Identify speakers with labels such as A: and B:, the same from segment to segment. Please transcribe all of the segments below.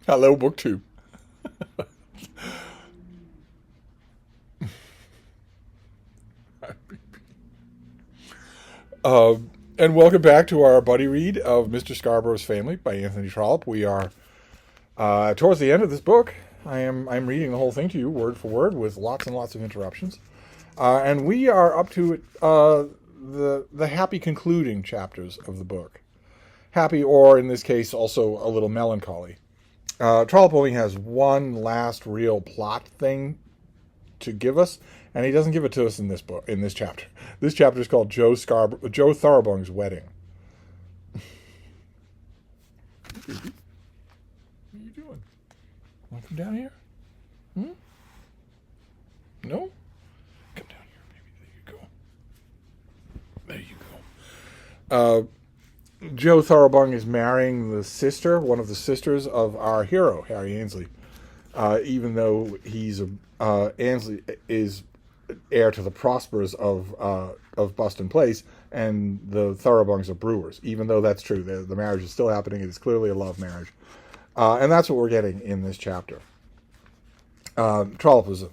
A: Hello, BookTube. And welcome back to our buddy read of Mr. Scarborough's Family by Anthony Trollope. We are towards the end of this book. I'm reading the whole thing to you word for word with lots and lots of interruptions, and we are up to the happy concluding chapters of the book. Happy, or in this case, also a little melancholy. Trollope only has one last real plot thing to give us, and he doesn't give it to us in this book, in this chapter. This chapter is called Joe Thoroughbung's Wedding. What are you doing? Want to come down here? No? Come down here, baby. There you go. Joe Thoroughbung is marrying one of the sisters of our hero, Harry Annesley. Even though Annesley is heir to the Prospers of Boston Place, and the Thoroughbungs are brewers. Even though that's true, the marriage is still happening. It is clearly a love marriage, and that's what we're getting in this chapter. Trollope was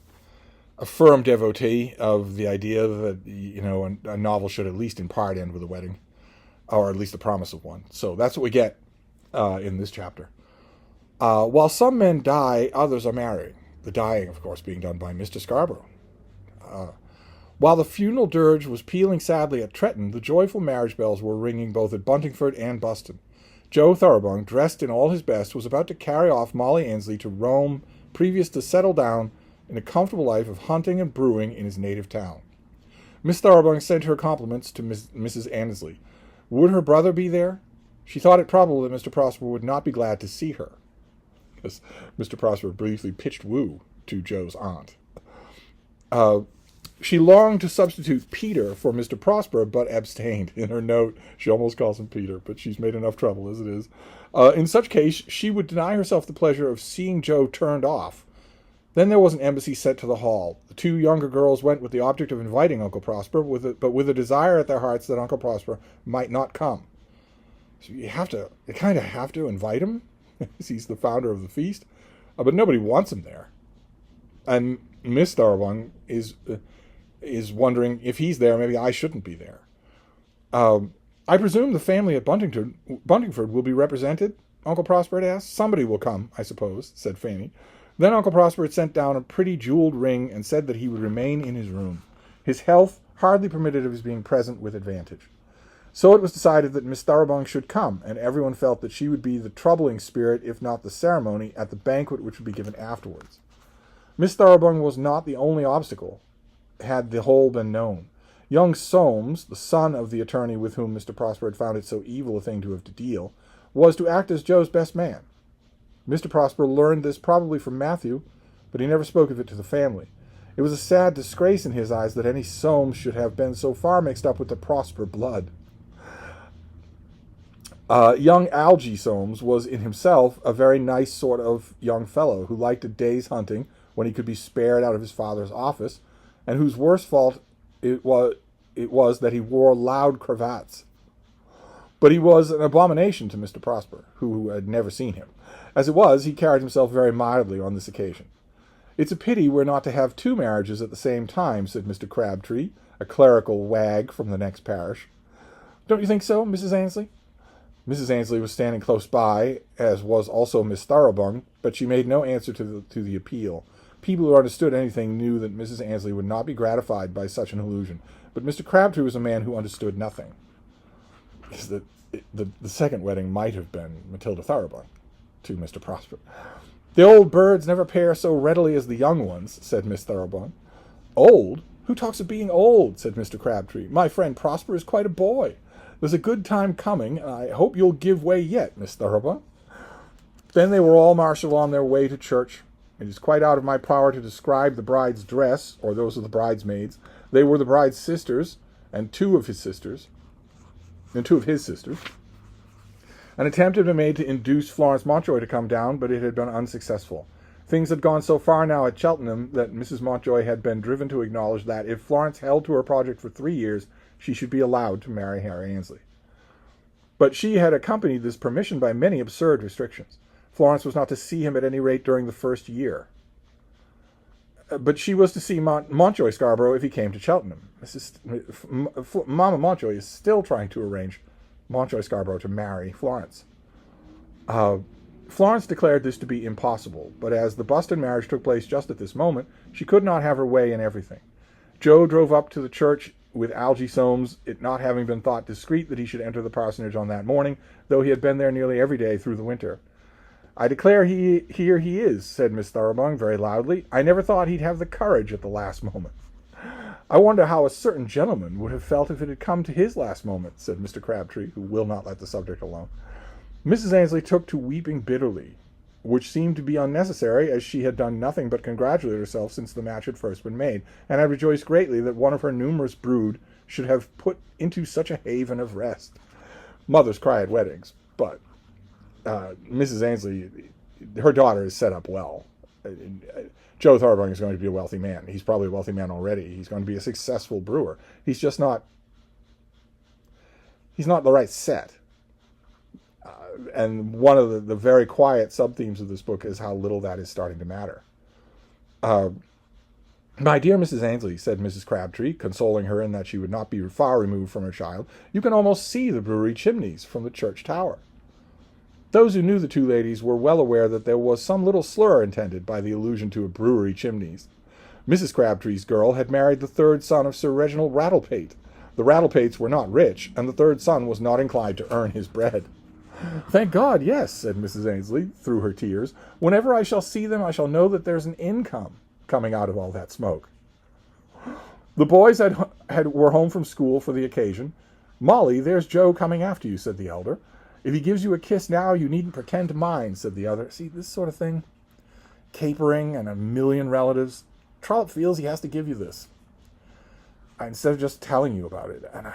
A: a firm devotee of the idea that a novel should at least in part end with a wedding, or at least the promise of one. So that's what we get in this chapter. While some men die, others are married. The dying, of course, being done by Mr. Scarbourough. While the funeral dirge was pealing sadly at Tretton, the joyful marriage bells were ringing both at Buntingford and Buston. Joe Thoroughbung, dressed in all his best, was about to carry off Molly Annesley to Rome, previous to settle down in a comfortable life of hunting and brewing in his native town. Miss Thoroughbung sent her compliments to Mrs. Annesley. Would her brother be there? She thought it probable that Mr. Prosper would not be glad to see her, because Mr. Prosper briefly pitched woo to Joe's aunt. She longed to substitute Peter for Mr. Prosper, but abstained. In her note, she almost calls him Peter, but she's made enough trouble as it is. In such case, she would deny herself the pleasure of seeing Joe turned off. Then there was an embassy sent to the hall. The two younger girls went with the object of inviting Uncle Prosper, but with a desire at their hearts that Uncle Prosper might not come. So you kind of have to invite him. He's the founder of the feast, but nobody wants him there. And Miss Thoroughbung is wondering if he's there, maybe I shouldn't be there. I presume the family at Buntingford will be represented, Uncle Prosper had asked. Somebody will come, I suppose, said Fanny. Then Uncle Prosper had sent down a pretty jeweled ring and said that he would remain in his room. His health hardly permitted of his being present with advantage. So it was decided that Miss Thoroughbung should come, and everyone felt that she would be the troubling spirit, if not the ceremony, at the banquet which would be given afterwards. Miss Thoroughbung was not the only obstacle, had the whole been known. Young Soames, the son of the attorney with whom Mr. Prosper had found it so evil a thing to have to deal, was to act as Joe's best man. Mr. Prosper learned this probably from Matthew, but he never spoke of it to the family. It was a sad disgrace in his eyes that any Soames should have been so far mixed up with the Prosper blood. Young Algy Soames was in himself a very nice sort of young fellow who liked a day's hunting when he could be spared out of his father's office, and whose worst fault it was that he wore loud cravats. But he was an abomination to Mr. Prosper, who had never seen him. As it was, he carried himself very mildly on this occasion. It's a pity we're not to have two marriages at the same time, said Mr. Crabtree, a clerical wag from the next parish. Don't you think so, Mrs. Annesley? Mrs. Annesley was standing close by, as was also Miss Thoroughbung, but she made no answer to the appeal. People who understood anything knew that Mrs. Annesley would not be gratified by such an illusion, but Mr. Crabtree was a man who understood nothing. Because the second wedding might have been Matilda Thoroughbung to Mr. Prosper. The old birds never pair so readily as the young ones, said Miss Thoroughbung. Old? Who talks of being old? Said Mr. Crabtree. My friend Prosper is quite a boy. There's a good time coming, and I hope you'll give way yet, Miss Thoroughbung. Then they were all marshaled on their way to church. It is quite out of my power to describe the bride's dress, or those of the bridesmaids. They were the bride's sisters, and two of his sisters. An attempt had been made to induce Florence Mountjoy to come down, but it had been unsuccessful. Things had gone so far now at Cheltenham that Mrs. Mountjoy had been driven to acknowledge that if Florence held to her project for 3 years, she should be allowed to marry Harry Annesley. But she had accompanied this permission by many absurd restrictions. Florence was not to see him at any rate during the first year. But she was to see Mountjoy Scarborough if he came to Cheltenham. Mamma Mountjoy is still trying to arrange Mountjoy Scarborough to marry Florence. Florence declared this to be impossible, but as the Buston marriage took place just at this moment, she could not have her way in everything. Joe drove up to the church with Algy Soames, it not having been thought discreet that he should enter the parsonage on that morning, though he had been there nearly every day through the winter. "I declare here he is," said Miss Thoroughbung very loudly. "I never thought he'd have the courage at the last moment." "I wonder how a certain gentleman would have felt if it had come to his last moment," said Mr. Crabtree, who will not let the subject alone. Mrs. Annesley took to weeping bitterly, which seemed to be unnecessary, as she had done nothing but congratulate herself since the match had first been made, and had rejoiced greatly that one of her numerous brood should have put into such a haven of rest. Mothers cry at weddings, but Mrs. Annesley, her daughter is set up well. Joe Thoroughbung is going to be a wealthy man. He's probably a wealthy man already. He's going to be a successful brewer. He's just not, he's not the right set. And one of the very quiet sub-themes of this book is how little that is starting to matter. "My dear Mrs. Annesley," said Mrs. Crabtree, consoling her in that she would not be far removed from her child, "you can almost see the brewery chimneys from the church tower." Those who knew the two ladies were well aware that there was some little slur intended by the allusion to a brewery chimneys. Mrs. Crabtree's girl had married the third son of Sir Reginald Rattlepate. The Rattlepates were not rich, and the third son was not inclined to earn his bread. "Thank God, yes," said Mrs. Annesley through her tears. "Whenever I shall see them, I shall know that there's an income coming out of all that smoke." The boys were home from school for the occasion. "Molly, there's Joe coming after you," said the elder. "If he gives you a kiss now, you needn't pretend to mind," said the other. See, this sort of thing, capering and a million relatives. Trollope feels he has to give you this, instead of just telling you about it. And it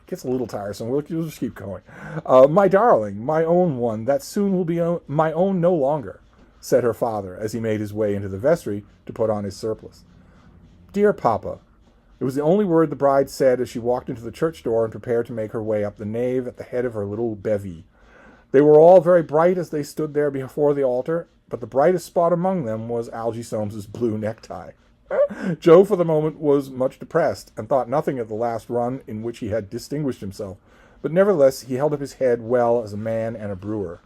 A: gets a little tiresome. We'll just keep going. "My darling, my own one, that soon will be my own no longer," said her father, as he made his way into the vestry to put on his surplice. "Dear Papa," it was the only word the bride said as she walked into the church door and prepared to make her way up the nave at the head of her little bevy. They were all very bright as they stood there before the altar, but the brightest spot among them was Algy Soames's blue necktie. Joe, for the moment, was much depressed, and thought nothing of the last run in which he had distinguished himself, but nevertheless he held up his head well as a man and a brewer.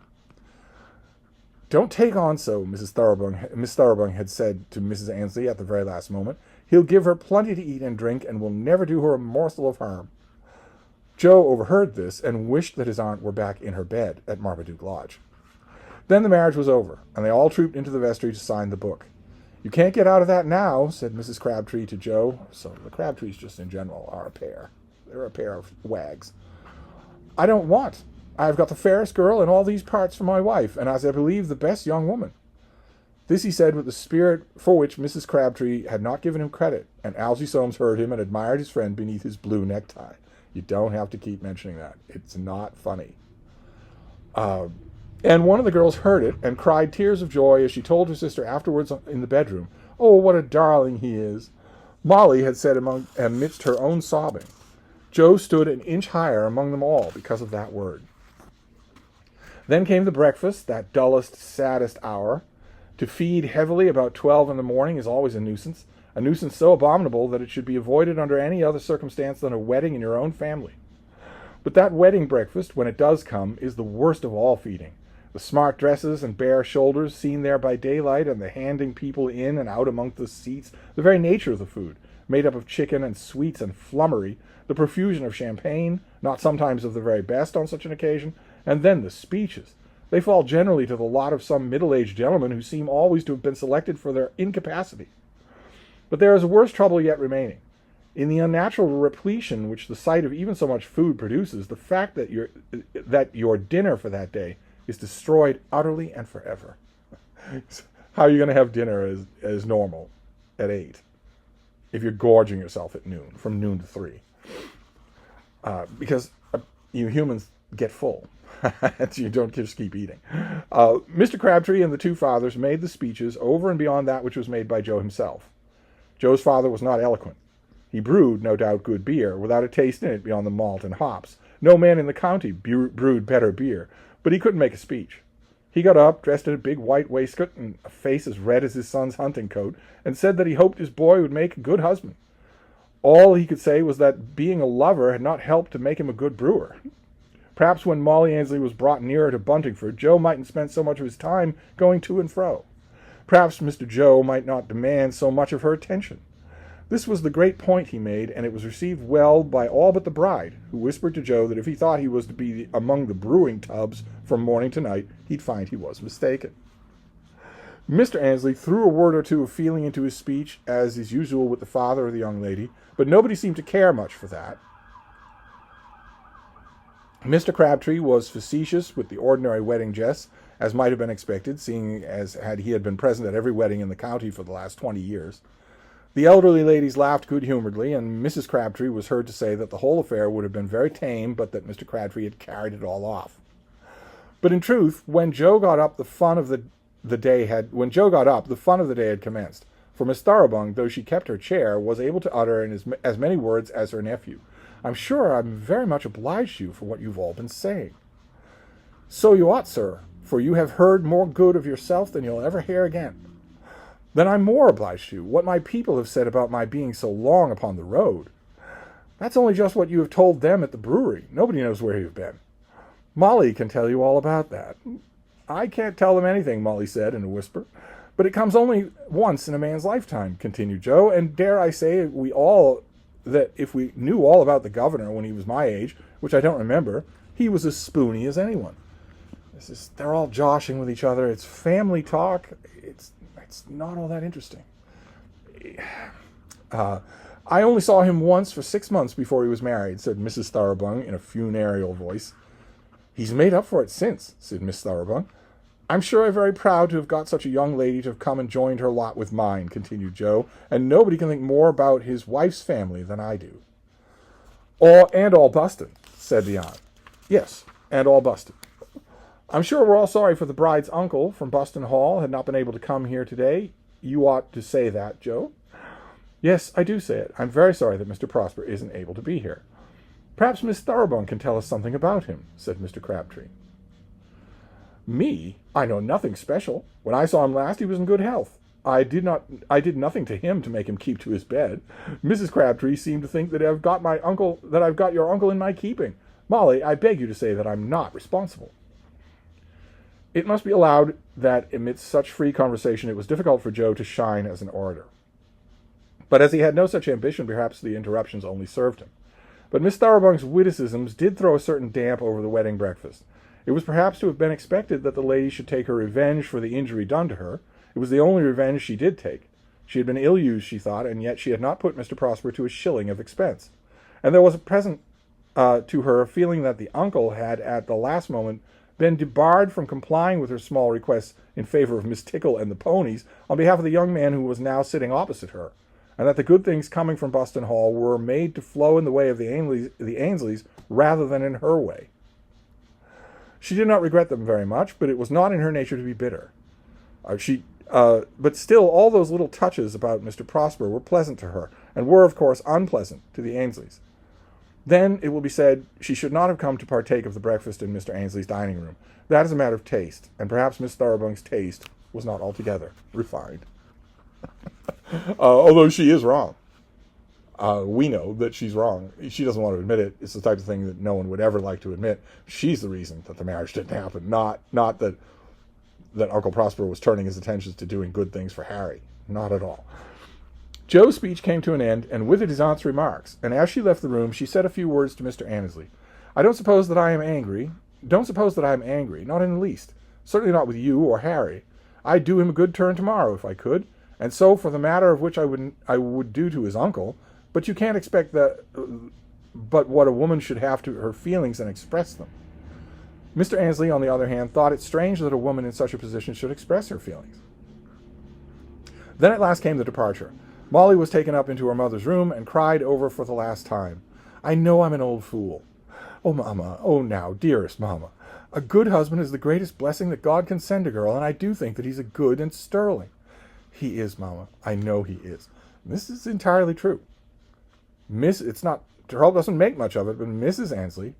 A: "Don't take on so," Miss Thoroughbung had said to Mrs. Annesley at the very last moment. "He'll give her plenty to eat and drink, and will never do her a morsel of harm." Joe overheard this, and wished that his aunt were back in her bed at Marmaduke Lodge. Then the marriage was over, and they all trooped into the vestry to sign the book. "You can't get out of that now," said Mrs. Crabtree to Joe. So the Crabtrees, just in general, are a pair. They're a pair of wags. "I don't want. I've got the fairest girl in all these parts for my wife, and as I believe the best young woman." This he said with a spirit for which Mrs. Crabtree had not given him credit, and Algy Soames heard him and admired his friend beneath his blue necktie. You don't have to keep mentioning that. It's not funny. And one of the girls heard it and cried tears of joy as she told her sister afterwards in the bedroom, "Oh, what a darling he is." Molly had said amidst her own sobbing. Joe stood an inch higher among them all because of that word. Then came the breakfast, that dullest, saddest hour. To feed heavily about 12 in the morning is always a nuisance so abominable that it should be avoided under any other circumstance than a wedding in your own family. But that wedding breakfast, when it does come, is the worst of all feeding. The smart dresses and bare shoulders seen there by daylight, and the handing people in and out among the seats, the very nature of the food, made up of chicken and sweets and flummery, the profusion of champagne, not sometimes of the very best on such an occasion, and then the speeches. They fall generally to the lot of some middle-aged gentlemen who seem always to have been selected for their incapacity. But there is a worse trouble yet remaining. In the unnatural repletion which the sight of even so much food produces, the fact that your dinner for that day is destroyed utterly and forever. How are you going to have dinner as normal at 8 if you're gorging yourself at noon, from noon to 3? Because you humans get full. You don't just keep eating. Mr. Crabtree and the two fathers made the speeches over and beyond that which was made by Joe himself. Joe's father was not eloquent. He brewed, no doubt, good beer, without a taste in it beyond the malt and hops. No man in the county brewed better beer, but he couldn't make a speech. He got up, dressed in a big white waistcoat and a face as red as his son's hunting coat, and said that he hoped his boy would make a good husband. All he could say was that being a lover had not helped to make him a good brewer. Perhaps when Molly Annesley was brought nearer to Buntingford, Joe mightn't spend so much of his time going to and fro. Perhaps Mr. Joe might not demand so much of her attention. This was the great point he made, and it was received well by all but the bride, who whispered to Joe that if he thought he was to be among the brewing tubs from morning to night, he'd find he was mistaken. Mr. Annesley threw a word or two of feeling into his speech, as is usual with the father of the young lady, but nobody seemed to care much for that. Mr. Crabtree was facetious with the ordinary wedding jests, as might have been expected, seeing as he had been present at every wedding in the county for the last 20 years. The elderly ladies laughed good-humoredly, and Mrs. Crabtree was heard to say that the whole affair would have been very tame, but that Mr. Crabtree had carried it all off. But in truth, when Joe got up, the fun of the day had commenced. For Miss Thoroughbung, though she kept her chair, was able to utter in as many words as her nephew. "I'm sure I'm very much obliged to you for what you've all been saying." "So you ought, sir, for you have heard more good of yourself than you'll ever hear again." "Then I'm more obliged to you. What my people have said about my being so long upon the road." "That's only just what you have told them at the brewery. Nobody knows where you've been." "Molly can tell you all about that." "I can't tell them anything," Molly said in a whisper. "But it comes only once in a man's lifetime," continued Joe, "and dare I say that if we knew all about the governor when he was my age, which I don't remember, he was as spoony as anyone." They're all joshing with each other. It's family talk. It's not all that interesting. "I only saw him once for 6 months before he was married," said Mrs. Thoroughbung in a funereal voice. "He's made up for it since," said Miss Thoroughbung. "I'm sure I'm very proud to have got such a young lady to have come and joined her lot with mine," continued Joe, "and nobody can think more about his wife's family than I do." And all Buston," said the aunt. "Yes, and all Buston. I'm sure we're all sorry for the bride's uncle from Buston Hall had not been able to come here today. You ought to say that, Joe." "Yes, I do say it. I'm very sorry that Mr. Prosper isn't able to be here." "Perhaps Miss Thoroughbung can tell us something about him," said Mr. Crabtree. "Me? I know nothing special. When I saw him last, he was in good health. I did nothing to him to make him keep to his bed. Mrs. Crabtree seemed to think that I've got your uncle in my keeping. Molly, I beg you to say that I'm not responsible." It must be allowed that amidst such free conversation it was difficult for Joe to shine as an orator. But as he had no such ambition, perhaps the interruptions only served him. But Miss Thoroughbung's witticisms did throw a certain damp over the wedding breakfast. It was perhaps to have been expected that the lady should take her revenge for the injury done to her. It was the only revenge she did take. She had been ill-used, she thought, and yet she had not put Mr. Prosper to a shilling of expense. And there was a present to her a feeling that the uncle had at the last moment been debarred from complying with her small requests in favor of Miss Tickle and the ponies on behalf of the young man who was now sitting opposite her, and that the good things coming from Buston Hall were made to flow in the way of the Ainsleys rather than in her way. She did not regret them very much, but it was not in her nature to be bitter. But still, all those little touches about Mr. Prosper were pleasant to her, and were, of course, unpleasant to the Ainsleys. Then, it will be said, she should not have come to partake of the breakfast in Mr. Ainsley's dining room. That is a matter of taste, and perhaps Miss Thoroughbung's taste was not altogether refined. Although she is wrong. We know that she's wrong. She doesn't want to admit it. It's the type of thing that no one would ever like to admit. She's the reason that the marriage didn't happen, not that Uncle Prosper was turning his attentions to doing good things for Harry. Not at all. Joe's speech came to an end, and with it his aunt's remarks, and as she left the room, she said a few words to Mr. Annesley. Don't suppose that I am angry, not in the least. Certainly not with you or Harry. I'd do him a good turn tomorrow if I could, and so for the matter of which I would do to his uncle, but you can't expect but what a woman should have to her feelings and express them. Mr. Annesley, on the other hand, thought it strange that a woman in such a position should express her feelings. Then at last came the departure. Molly was taken up into her mother's room and cried over for the last time. "I know I'm an old fool. Oh, Mamma, oh now, dearest Mamma, a good husband is the greatest blessing that God can send a girl, and I do think that he's a good and sterling." "He is, Mamma. I know he is." This is entirely true. Charles doesn't make much of it, but Mrs. Annesley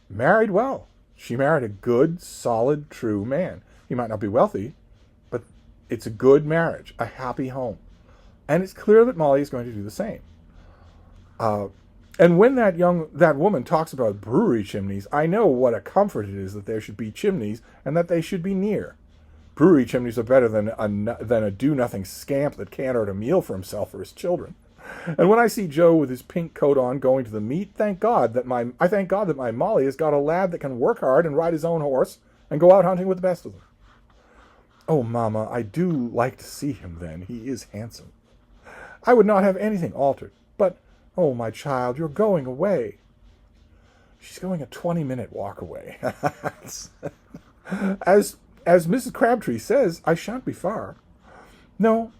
A: married well. She married a good, solid, true man. He might not be wealthy, but it's a good marriage, a happy home. And it's clear that Molly is going to do the same. And when that woman talks about brewery chimneys, I know what a comfort it is that there should be chimneys and that they should be near. Brewery chimneys are better than a do-nothing scamp that can't earn a meal for himself or his children. And when I see Joe with his pink coat on going to the meet, I thank God that my Molly has got a lad that can work hard and ride his own horse and go out hunting with the best of them. Oh, Mama, I do like to see him then. He is handsome. I would not have anything altered. But, oh, my child, you're going away. She's going a 20-minute walk away. As Mrs. Crabtree says, I shan't be far. No,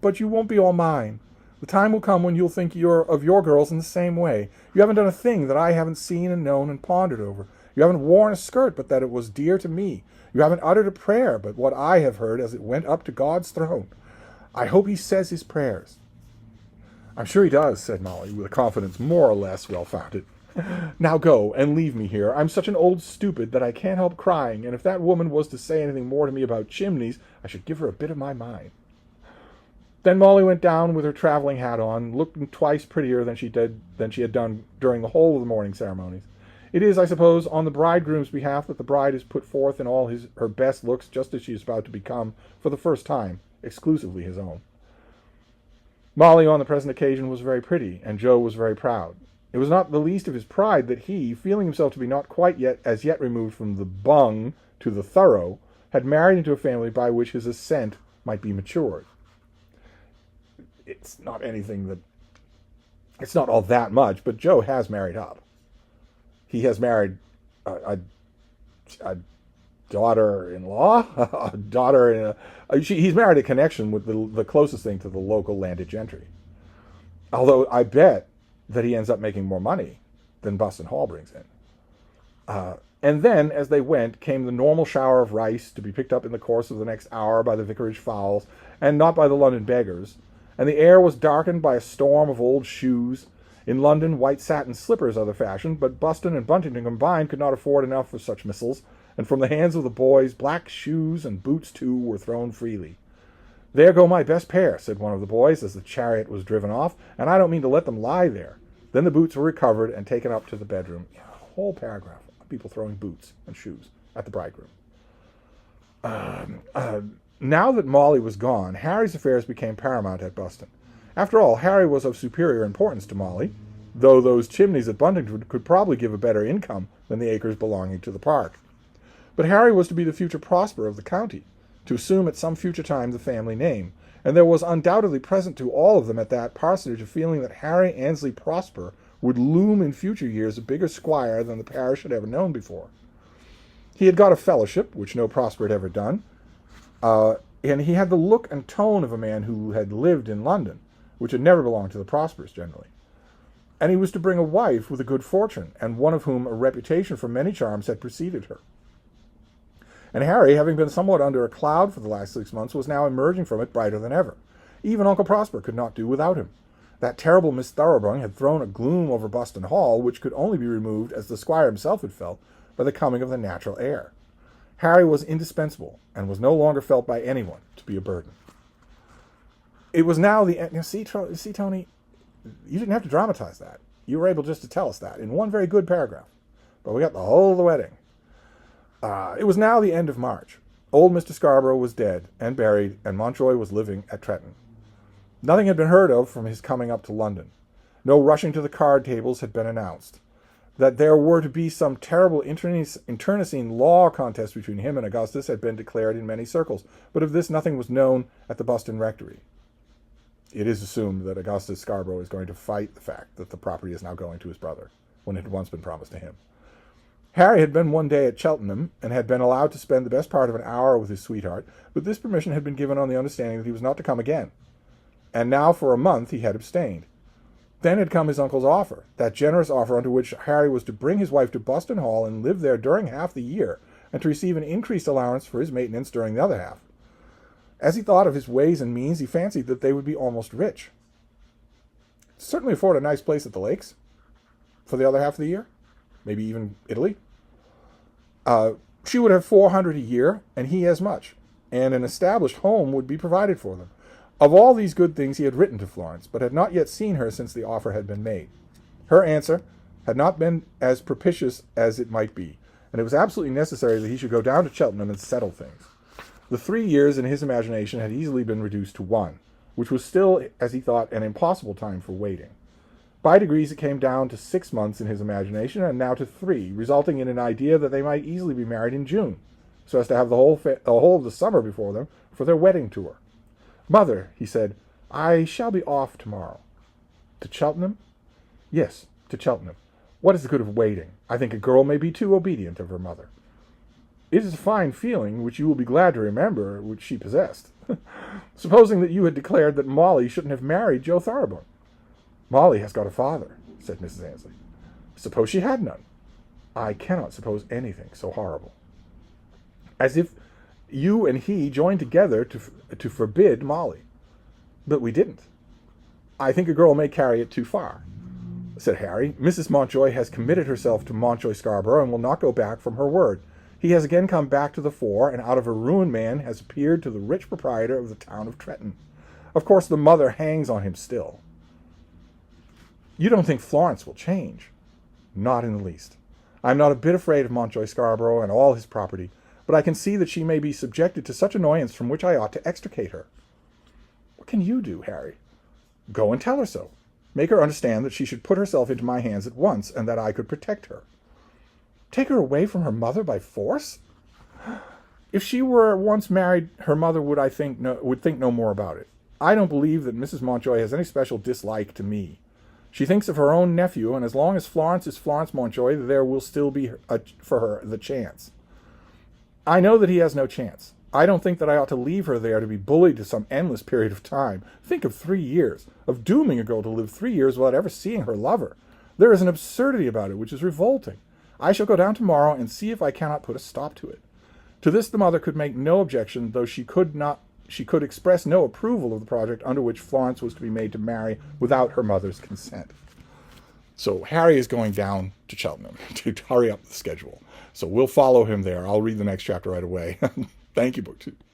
A: but you won't be all mine. The time will come when you'll think of your girls in the same way. You haven't done a thing that I haven't seen and known and pondered over. You haven't worn a skirt but that it was dear to me. You haven't uttered a prayer but what I have heard as it went up to God's throne. I hope he says his prayers. I'm sure he does, said Molly, with a confidence more or less well-founded. Now go, and leave me here. I'm such an old stupid that I can't help crying, and if that woman was to say anything more to me about chimneys, I should give her a bit of my mind. Then Molly went down with her traveling hat on, looking twice prettier than she had done during the whole of the morning ceremonies. It is, I suppose, on the bridegroom's behalf that the bride is put forth in all her best looks, just as she is about to become, for the first time, exclusively his own. Molly, on the present occasion, was very pretty, and Joe was very proud. It was not the least of his pride that he, feeling himself to be not quite as yet removed from the bung to the thorough, had married into a family by which his ascent might be matured. It's not all that much, but Joe has married up. He has married a daughter-in-law, he's married a connection with the closest thing to the local landed gentry. Although I bet that he ends up making more money than Buston Hall brings in. And then, as they went, came the normal shower of rice to be picked up in the course of the next hour by the vicarage fowls, and not by the London beggars. And the air was darkened by a storm of old shoes. In London, white satin slippers are the fashion, but Buston and Buntington combined could not afford enough for such missiles, and from the hands of the boys, black shoes and boots, too, were thrown freely. There go my best pair, said one of the boys as the chariot was driven off, and I don't mean to let them lie there. Then the boots were recovered and taken up to the bedroom. Yeah, a whole paragraph of people throwing boots and shoes at the bridegroom. Now that Molly was gone, Harry's affairs became paramount at Buston. After all, Harry was of superior importance to Molly, though those chimneys at Buntington could probably give a better income than the acres belonging to the park. But Harry was to be the future Prosper of the county, to assume at some future time the family name, and there was undoubtedly present to all of them at that parsonage a feeling that Harry Annesley Prosper would loom in future years a bigger squire than the parish had ever known before. He had got a fellowship, which no Prosper had ever done, and he had the look and tone of a man who had lived in London, which had never belonged to the Prospers generally. And he was to bring a wife with a good fortune, and one of whom a reputation for many charms had preceded her. And Harry, having been somewhat under a cloud for the last 6 months, was now emerging from it brighter than ever. Even Uncle Prosper could not do without him. That terrible Miss Thoroughbung had thrown a gloom over Buston Hall, which could only be removed, as the squire himself had felt, by the coming of the natural heir. Harry was indispensable, and was no longer felt by anyone to be a burden. It was now the end. See, Tony, you didn't have to dramatize that. You were able just to tell us that in one very good paragraph. But we got the whole of the wedding. It was now the end of March. Old Mr. Scarborough was dead and buried, and Mountjoy was living at Tretton. Nothing had been heard of from his coming up to London. No rushing to the card tables had been announced. That there were to be some terrible internecine law contest between him and Augustus had been declared in many circles, but of this nothing was known at the Buston Rectory. It is assumed that Augustus Scarborough is going to fight the fact that the property is now going to his brother, when it had once been promised to him. Harry had been one day at Cheltenham, and had been allowed to spend the best part of an hour with his sweetheart, but this permission had been given on the understanding that he was not to come again. And now for a month he had abstained. Then had come his uncle's offer, that generous offer under which Harry was to bring his wife to Buston Hall and live there during half the year, and to receive an increased allowance for his maintenance during the other half. As he thought of his ways and means, he fancied that they would be almost rich. Certainly afford a nice place at the lakes for the other half of the year, maybe even Italy. She would have 400 a year, and he as much, and an established home would be provided for them. Of all these good things he had written to Florence, but had not yet seen her since the offer had been made. Her answer had not been as propitious as it might be, and it was absolutely necessary that he should go down to Cheltenham and settle things. The 3 years in his imagination had easily been reduced to 1, which was still, as he thought, an impossible time for waiting. By degrees it came down to 6 months in his imagination, and now to 3, resulting in an idea that they might easily be married in June, so as to have the whole of the summer before them for their wedding tour. "Mother," he said, "I shall be off tomorrow." "To Cheltenham?" "Yes, to Cheltenham. What is the good of waiting? I think a girl may be too obedient of her mother." "It is a fine feeling, which you will be glad to remember, which she possessed." "Supposing that you had declared that Molly shouldn't have married Joe Thoroughbung." "Molly has got a father," said Mrs. Annesley. "Suppose she had none." "I cannot suppose anything so horrible." "As if you and he joined together to forbid Molly." "But we didn't." "I think a girl may carry it too far," said Harry. "Mrs. Mountjoy has committed herself to Mountjoy Scarborough and will not go back from her word. He has again come back to the fore, and out of a ruined man has appeared to the rich proprietor of the town of Tretton. Of course the mother hangs on him still." "You don't think Florence will change?" "Not in the least. I am not a bit afraid of Mountjoy Scarborough and all his property, but I can see that she may be subjected to such annoyance from which I ought to extricate her." "What can you do, Harry?" "Go and tell her so. Make her understand that she should put herself into my hands at once, and that I could protect her." "Take her away from her mother by force?" "If she were once married, her mother would think no more about it. I don't believe that Mrs. Mountjoy has any special dislike to me. She thinks of her own nephew, and as long as Florence is Florence Mountjoy, there will still be for her the chance. I know that he has no chance. I don't think that I ought to leave her there to be bullied to some endless period of time. Think of 3 years, of dooming a girl to live 3 years without ever seeing her lover. There is an absurdity about it which is revolting. I shall go down tomorrow and see if I cannot put a stop to it." To this the mother could make no objection, though she could express no approval of the project under which Florence was to be made to marry without her mother's consent. So Harry is going down to Cheltenham to hurry up the schedule. So we'll follow him there. I'll read the next chapter right away. Thank you, BookTube.